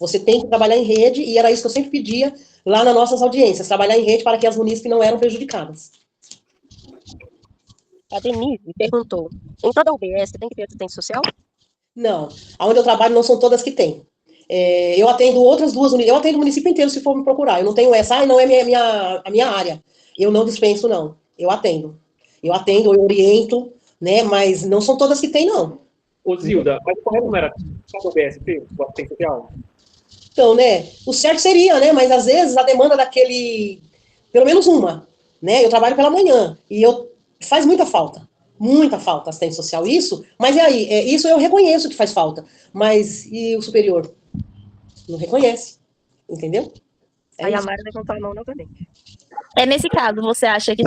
S3: Você tem que trabalhar em rede, e era isso que eu sempre pedia lá nas nossas audiências, trabalhar em rede para que as munícipes não eram prejudicadas.
S4: A Denise perguntou, em toda UBS tem que ter assistente social?
S3: Não, aonde eu trabalho não são todas que tem. Eu atendo outras duas unidades, eu atendo o município inteiro se for me procurar, eu não tenho essa, não é a minha área, eu não dispenso não, eu atendo, eu oriento, né, mas não são todas que tem não.
S2: Ô, Zilda, mas o correto não era só do BSP, o assistente social?
S3: Então, né, o certo seria, né, mas às vezes a demanda daquele, pelo menos uma, né, eu trabalho pela manhã, e faz muita falta assistente social, isso, mas e aí, isso eu reconheço que faz falta, mas e o superior? Não reconhece, entendeu?
S4: Aí a Mara levantou a mão novamente.
S5: Nesse caso, você acha que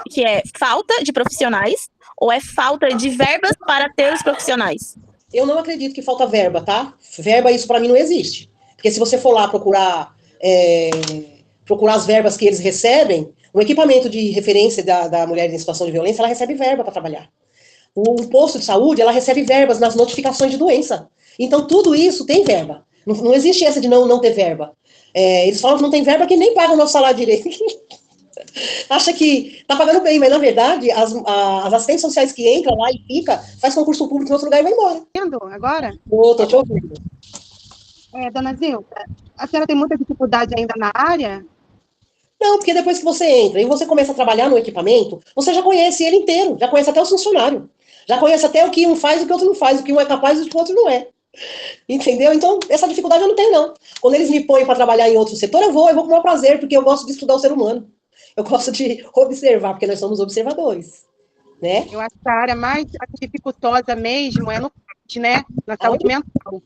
S5: que é falta de profissionais ou é falta de verbas para ter os profissionais?
S3: Eu não acredito que falta verba, tá? Verba, isso para mim não existe. Porque se você for lá procurar as verbas que eles recebem, o equipamento de referência da mulher em situação de violência, ela recebe verba para trabalhar. O posto de saúde, ela recebe verbas nas notificações de doença. Então, tudo isso tem verba. Não existe essa de não ter verba. Eles falam que não tem verba que nem paga o nosso salário direito. Acha que tá pagando bem, mas na verdade, as assistentes sociais que entram lá e faz concurso público em outro lugar e vai embora.
S6: Agora?
S3: Tô te ouvindo.
S6: Dona Zilda, a senhora tem muita dificuldade ainda na área?
S3: Não, porque depois que você entra e você começa a trabalhar no equipamento, você já conhece ele inteiro, já conhece até os funcionários, já conhece até o que um faz e o que o outro não faz, o que um é capaz e o que o outro não é. Entendeu? Então, essa dificuldade eu não tenho, não. Quando eles me põem para trabalhar em outro setor, eu vou com o maior prazer, porque eu gosto de estudar o ser humano. Eu gosto de observar, porque nós somos observadores, né?
S6: Eu acho que a área mais dificultosa mesmo é no CAPT, né? Na saúde mental.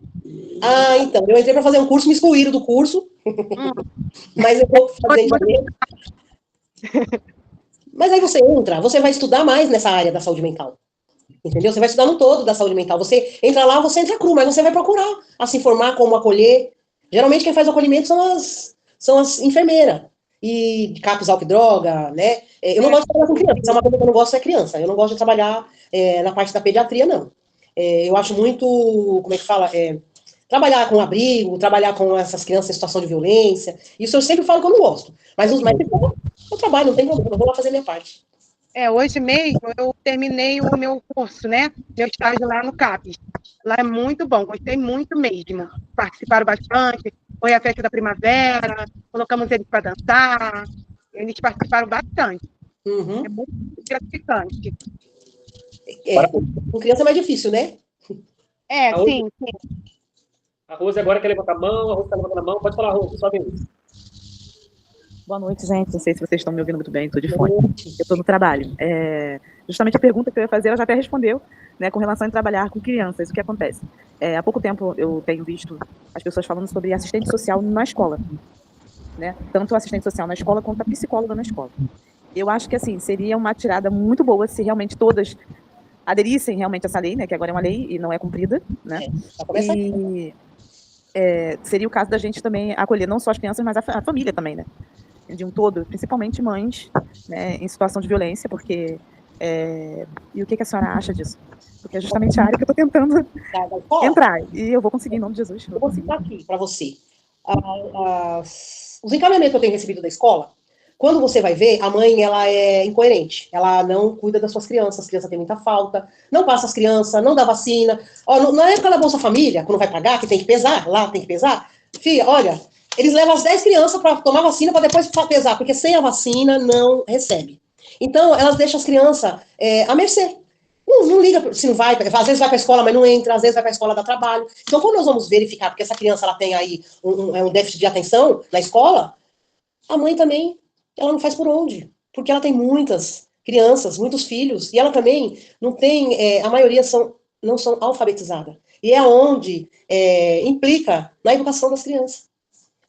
S3: Então, eu entrei para fazer um curso, me excluíram do curso, mas eu vou fazer em janeiro. Mas aí você entra, você vai estudar mais nessa área da saúde mental, entendeu? Você vai estudar no todo da saúde mental, você entra lá, você entra cru, mas você vai procurar se informar como acolher. Geralmente quem faz o acolhimento são as enfermeiras, e de CAPS, álcool e droga, né? Eu não gosto de trabalhar com criança, é uma coisa que eu não gosto é criança, eu não gosto de trabalhar na parte da pediatria, não. Eu acho muito, como é que fala, trabalhar com abrigo, trabalhar com essas crianças em situação de violência, isso eu sempre falo que eu não gosto, mas eu trabalho, não tem problema, eu vou lá fazer a minha parte.
S6: Hoje mesmo eu terminei o meu curso, né? Meu estágio lá no CAPES. Lá é muito bom, gostei muito mesmo. Participaram bastante, foi a festa da primavera, colocamos eles para dançar, eles participaram bastante.
S3: Uhum.
S6: É muito gratificante.
S3: Com criança é mais difícil, né?
S6: Sim.
S2: A Rose agora quer levantar a mão, a Rose está levantando a mão. Pode falar, Rose, só vez.
S7: Boa noite, gente. Não sei se vocês estão me ouvindo muito bem, estou de fone. Eu estou no trabalho. Justamente a pergunta que eu ia fazer, ela já até respondeu, né, com relação a trabalhar com crianças. O que acontece? Há pouco tempo eu tenho visto as pessoas falando sobre assistente social na escola, né? Tanto o assistente social na escola quanto a psicóloga na escola. Eu acho que, assim, seria uma tirada muito boa se realmente todas aderissem realmente a essa lei, né, que agora é uma lei e não é cumprida, né? E seria o caso da gente também acolher não só as crianças, mas a família também, né? de um todo, principalmente mães, né, em situação de violência, porque... e o que a senhora acha disso? Porque é justamente a área que eu estou tentando entrar. E eu vou conseguir, em nome de Jesus.
S3: Eu vou citar aqui para você. Os encaminhamentos que eu tenho recebido da escola, quando você vai ver, a mãe, ela é incoerente. Ela não cuida das suas crianças, as crianças têm muita falta, não passa as crianças, não dá vacina. Ó, na época da Bolsa Família, quando vai pagar, que tem que pesar, lá tem que pesar, filha, olha, eles levam as 10 crianças para tomar vacina para depois pesar, porque sem a vacina não recebe. Então, elas deixam as crianças à mercê. Não liga se não vai, às vezes vai para a escola, mas não entra, às vezes vai para a escola, dá trabalho. Então, quando nós vamos verificar, porque essa criança ela tem aí um déficit de atenção na escola, a mãe também, ela não faz por onde. Porque ela tem muitas crianças, muitos filhos, e ela também não tem, a maioria não são alfabetizadas. E é onde implica na educação das crianças.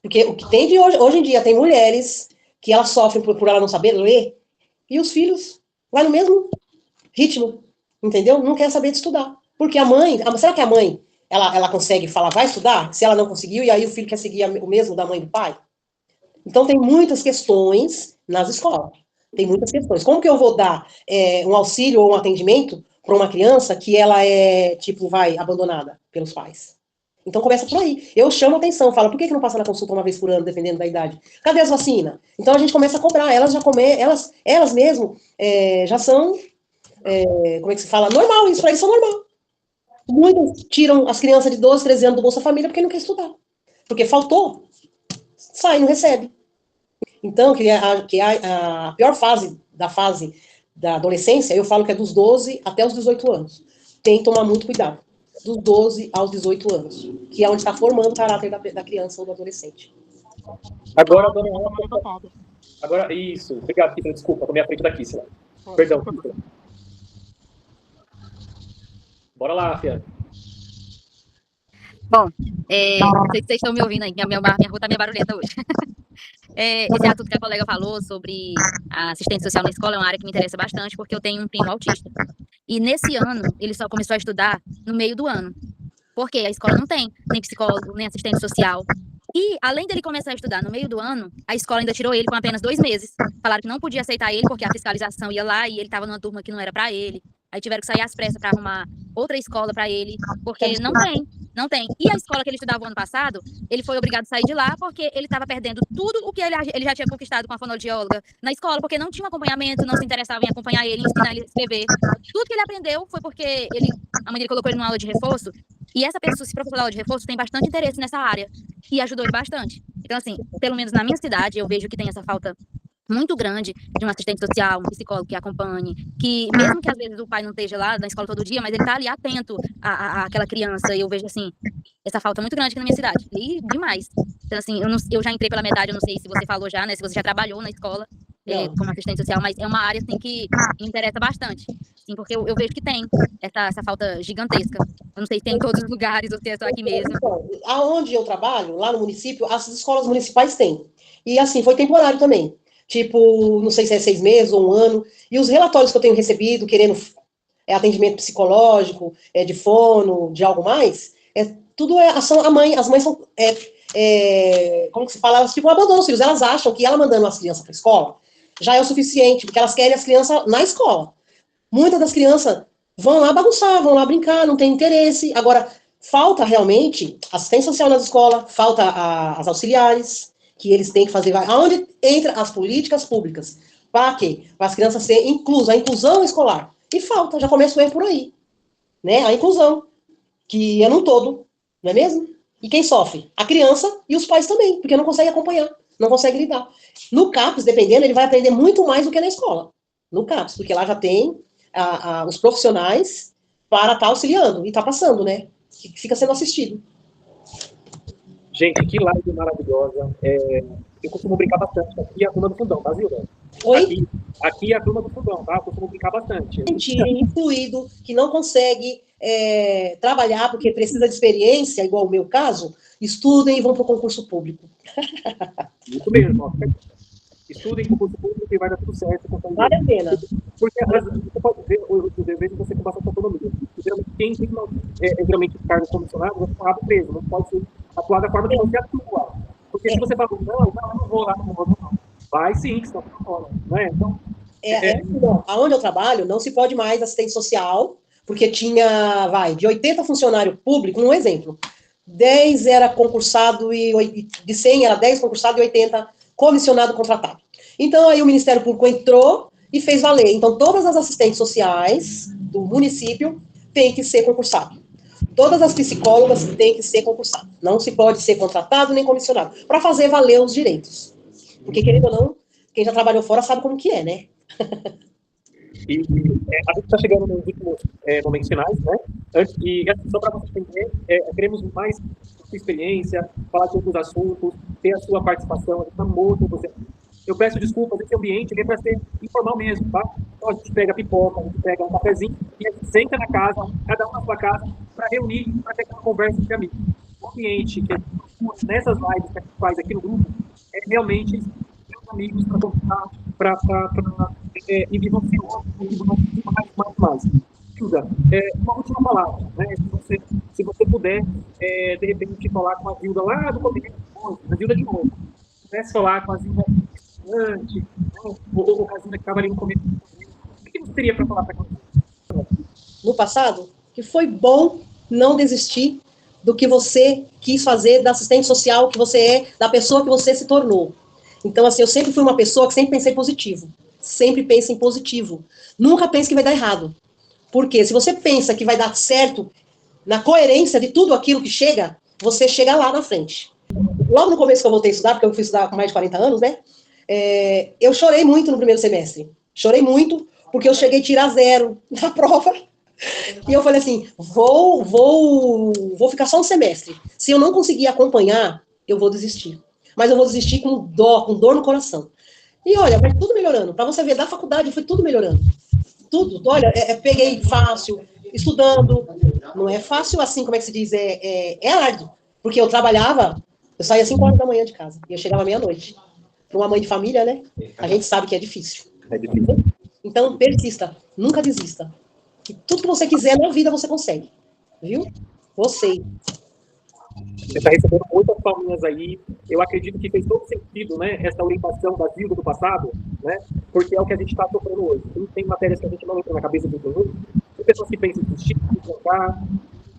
S3: Porque o que tem de hoje em dia, tem mulheres que elas sofrem por ela não saber ler, e os filhos vai no mesmo ritmo, entendeu? Não quer saber de estudar. Porque a mãe, será que a mãe, ela consegue falar, vai estudar? Se ela não conseguiu, e aí o filho quer seguir o mesmo da mãe e do pai? Então tem muitas questões nas escolas. Tem muitas questões. Como que eu vou dar um auxílio ou um atendimento para uma criança que ela é, abandonada pelos pais? Então começa por aí. Eu chamo a atenção, falo, por que não passa na consulta uma vez por ano, dependendo da idade? Cadê as vacinas? Então a gente começa a cobrar. Elas mesmo já são, como é que se fala? Normal, isso para eles são normal. Muitas tiram as crianças de 12, 13 anos do Bolsa Família porque não quer estudar. Porque faltou, sai, não recebe. Então, que a pior fase da adolescência, eu falo que é dos 12 até os 18 anos. Tem que tomar muito cuidado. Dos 12 aos 18 anos, que é onde está formando o caráter da criança ou do adolescente.
S2: Agora, dona Ana, agora, isso. Obrigado, Kissela. Desculpa, tomei a frente da Kissela. Perdão, Kissela. Bora lá, Fia.
S8: Bom, não sei se vocês estão me ouvindo aí, minha rua tá meio barulhenta hoje. Esse assunto que a colega falou sobre a assistente social na escola é uma área que me interessa bastante, porque eu tenho um primo autista. E nesse ano, ele só começou a estudar no meio do ano. Porque a escola não tem nem psicólogo, nem assistente social. E, além dele começar a estudar no meio do ano, a escola ainda tirou ele com apenas 2 meses. Falaram que não podia aceitar ele, porque a fiscalização ia lá e ele estava numa turma que não era para ele. Aí tiveram que sair às pressas para arrumar outra escola para ele, porque não tem. E a escola que ele estudava o ano passado, ele foi obrigado a sair de lá porque ele estava perdendo tudo o que ele já tinha conquistado com a fonoaudióloga na escola, porque não tinha um acompanhamento, não se interessava em acompanhar ele, ensinar ele a escrever. Tudo que ele aprendeu foi porque a mãe dele colocou ele numa aula de reforço, e essa pessoa, esse professor da aula de reforço, tem bastante interesse nessa área, e ajudou ele bastante. Então, assim, pelo menos na minha cidade, eu vejo que tem essa falta muito grande de um assistente social, um psicólogo que acompanhe, que mesmo que às vezes o pai não esteja lá na escola todo dia, mas ele está ali atento àquela criança, e eu vejo, assim, essa falta muito grande aqui na minha cidade, e demais. Então, assim, eu já entrei pela metade, eu não sei se você falou já, né, se você já trabalhou na escola como assistente social, mas é uma área, assim, que me interessa bastante, assim, porque eu vejo que tem essa falta gigantesca. Eu não sei se tem em todos os lugares, ou se é só aqui mesmo.
S3: Então, aonde eu trabalho, lá no município, as escolas municipais têm. E, assim, foi temporário também. Tipo, não sei se é 6 meses ou 1 ano, e os relatórios que eu tenho recebido, querendo atendimento psicológico, de fono, de algo mais, tudo ação a mãe, as mães são, como que se fala, elas ficam abandonando os filhos, elas acham que ela mandando as crianças para a escola já é o suficiente, porque elas querem as crianças na escola. Muitas das crianças vão lá bagunçar, vão lá brincar, não tem interesse. Agora, falta realmente assistência social nas escolas, falta as auxiliares, que eles têm que fazer, aonde entra as políticas públicas, para quê? Para as crianças serem inclusas, a inclusão escolar. E falta, já começa o erro por aí, né? A inclusão, que é num todo, não é mesmo? E quem sofre? A criança e os pais também, porque não consegue acompanhar, não consegue lidar. No CAPS, dependendo, ele vai aprender muito mais do que na escola, no CAPS, porque lá já tem os profissionais para estar auxiliando, e está passando, né? Que fica sendo assistido.
S2: Gente, que live maravilhosa. Eu costumo brincar bastante. Aqui é a turma do fundão, tá, Zilda?
S3: Oi?
S2: Aqui é a turma do fundão, tá? Eu costumo brincar bastante.
S3: Incluído, que não consegue trabalhar porque precisa de experiência, igual o meu caso, estudem e vão para o concurso público.
S2: Isso mesmo. Estudem concurso público e vai dar tudo certo.
S3: Vale a pena.
S2: Porque você pode ver o dever de você com bastante autonomia. Geralmente, quem tem geralmente cargos comissionados vai ficar preso, não pode atuar da forma que você atua. Porque se você fala, não vou lá, não vou, não. Vai sim, que está fora, né? Então,
S3: Não, aonde eu trabalho, não se pode mais assistente social, porque tinha, de 80 funcionários públicos, um exemplo, 10 era concursado e de 100 era 10 concursado e 80 comissionado contratado. Então, aí o Ministério Público entrou e fez valer. Então, todas as assistentes sociais do município têm que ser concursado. Todas as psicólogas têm que ser concursado. Não se pode ser contratado nem comissionado, para fazer valer os direitos. Porque, querendo ou não, quem já trabalhou fora sabe como que é, né?
S2: A gente está chegando nos últimos momentos finais, né? E só para você entender, queremos mais sua experiência, falar de outros assuntos, ter a sua participação, a gente está muito você. Eu peço desculpas, esse ambiente é para ser informal mesmo, tá? Então a gente pega pipoca, a gente pega um cafezinho e a gente senta na casa, cada um na sua casa, para reunir, para ter uma conversa de amigos. O ambiente que a gente, nessas lives que a gente faz aqui no grupo, é realmente meus amigos para conversar, para e vivenciar mais. Hilda, uma última palavra, né? Se você puder, de repente, falar com a Hilda lá do começo, a Hilda de novo, pudesse falar com a Hilda antes, ou com a Hilda que estava ali no começo, o que você teria para falar para ela?
S3: No passado, que foi bom não desistir do que você quis fazer, da assistente social que você é, da pessoa que você se tornou. Então, assim, eu sempre fui uma pessoa que sempre pensei positivo. Sempre pense em positivo. Nunca pense que vai dar errado. Porque se você pensa que vai dar certo, na coerência de tudo aquilo que chega, você chega lá na frente. Logo no começo que eu voltei a estudar, porque eu fui estudar com mais de 40 anos, né? Eu chorei muito no primeiro semestre. Chorei muito, porque eu cheguei a tirar 0 na prova. E eu falei assim, vou ficar só um semestre. Se eu não conseguir acompanhar, eu vou desistir. Mas eu vou desistir com dor no coração. E olha, vai tudo melhorando. Para você ver, da faculdade foi tudo melhorando. Tudo. Olha, peguei fácil, estudando. Não é fácil assim, como é que se diz? É árduo. Porque eu trabalhava, eu saía às 5 horas da manhã de casa. E eu chegava meia-noite. Para uma mãe de família, né? A gente sabe que é difícil. Então, persista. Nunca desista. Que tudo que você quiser na vida você consegue. Viu? Você.
S2: Você está recebendo muitas palminhas aí. Eu acredito que fez todo sentido, né? Essa orientação da vida do passado, né? Porque é o que a gente está sofrendo hoje. Tem matérias que a gente não entra na cabeça do mundo. Tem pessoas que pensam em desistir, em trocar.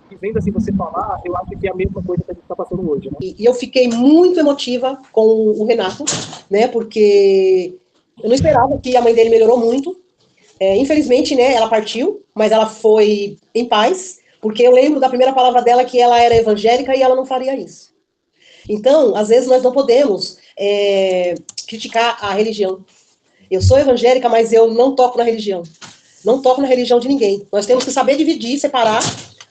S2: E vendo assim você falar, eu acho que é a mesma coisa que a gente está passando hoje, né?
S3: E eu fiquei muito emotiva com o Renato, né? Porque eu não esperava, que a mãe dele melhorou muito. Infelizmente, né? Ela partiu, mas ela foi em paz. Porque eu lembro da primeira palavra dela que ela era evangélica e ela não faria isso. Então, às vezes, nós não podemos criticar a religião. Eu sou evangélica, mas eu não toco na religião. Não toco na religião de ninguém. Nós temos que saber dividir, separar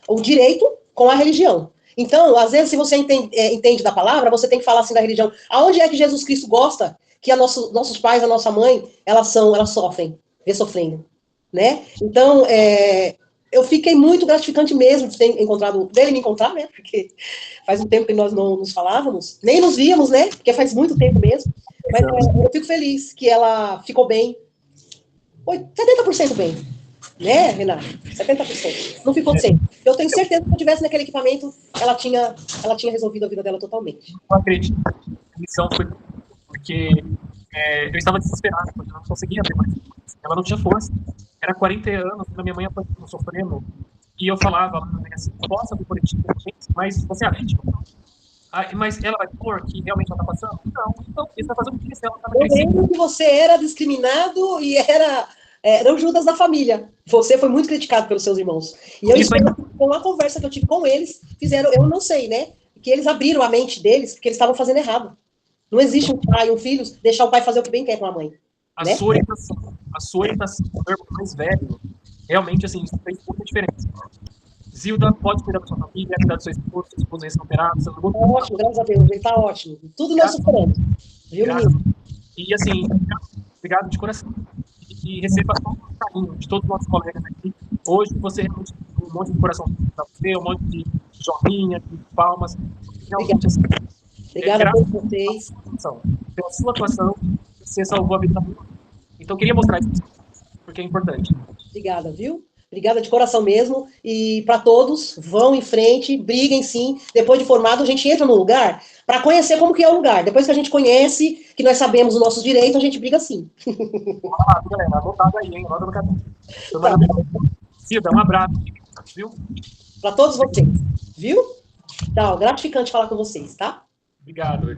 S3: o direito com a religião. Então, às vezes, se você entende da palavra, você tem que falar assim da religião. Aonde é que Jesus Cristo gosta que nossos pais, a nossa mãe, elas sofrem, vê sofrendo, né? Então, eu fiquei muito gratificante mesmo de ter encontrado, dele me encontrar, né? Porque faz um tempo que nós não nos falávamos, nem nos víamos, né? Porque faz muito tempo mesmo. Mas eu fico feliz que ela ficou bem. 70% bem, né, Renato? 70%. Não ficou 100%. Eu tenho certeza que se eu estivesse naquele equipamento, ela tinha resolvido a vida dela totalmente.
S2: Eu acredito que a missão foi porque eu estava desesperado, porque eu não conseguia ver mais. Ela não tinha força. Era 40 anos, a minha mãe apanhando, sofrendo. E eu falava, assim, posso vir por aqui, mas você é a vítima. Mas ela vai pôr que realmente ela está passando? Não. Então, você vai fazer o que ela está
S3: crescendo. Eu lembro que você era discriminado e era o Judas da família. Você foi muito criticado pelos seus irmãos. E eu espero que com a conversa que eu tive com eles, eu não sei, né? Que eles abriram a mente deles, porque eles estavam fazendo errado. Não existe um pai e um filho deixar o pai fazer o que bem quer com a mãe.
S2: A sua orientação do meu irmão mais velho, realmente, assim, isso fez muita diferença. Zilda, pode cuidar da sua família, cuidar do seu esposo recém-operado, seu irmão.
S3: Ótimo, graças a Deus, ele tá ótimo. Tudo nós superamos. Viu, menino?
S2: E, assim, obrigado de coração. E receba todo o carinho de todos os nossos colegas aqui. Hoje, você realmente tem um monte de coração para você, um monte de joinha, de palmas. Realmente, assim,
S3: obrigada a todos vocês.
S2: Pela sua atuação, você salvou a vida da minha. Então, eu queria mostrar isso, porque é importante.
S3: Obrigada, viu? Obrigada de coração mesmo. E para todos, vão em frente, briguem sim. Depois de formado, a gente entra no lugar para conhecer como que é o lugar. Depois que a gente conhece, que nós sabemos os nossos direitos, a gente briga sim.
S2: Galera, anotado aí, hein? Anota no caderno. Cida, um abraço, viu?
S3: Para todos vocês, viu? Então, gratificante falar com vocês, tá?
S2: Obrigado.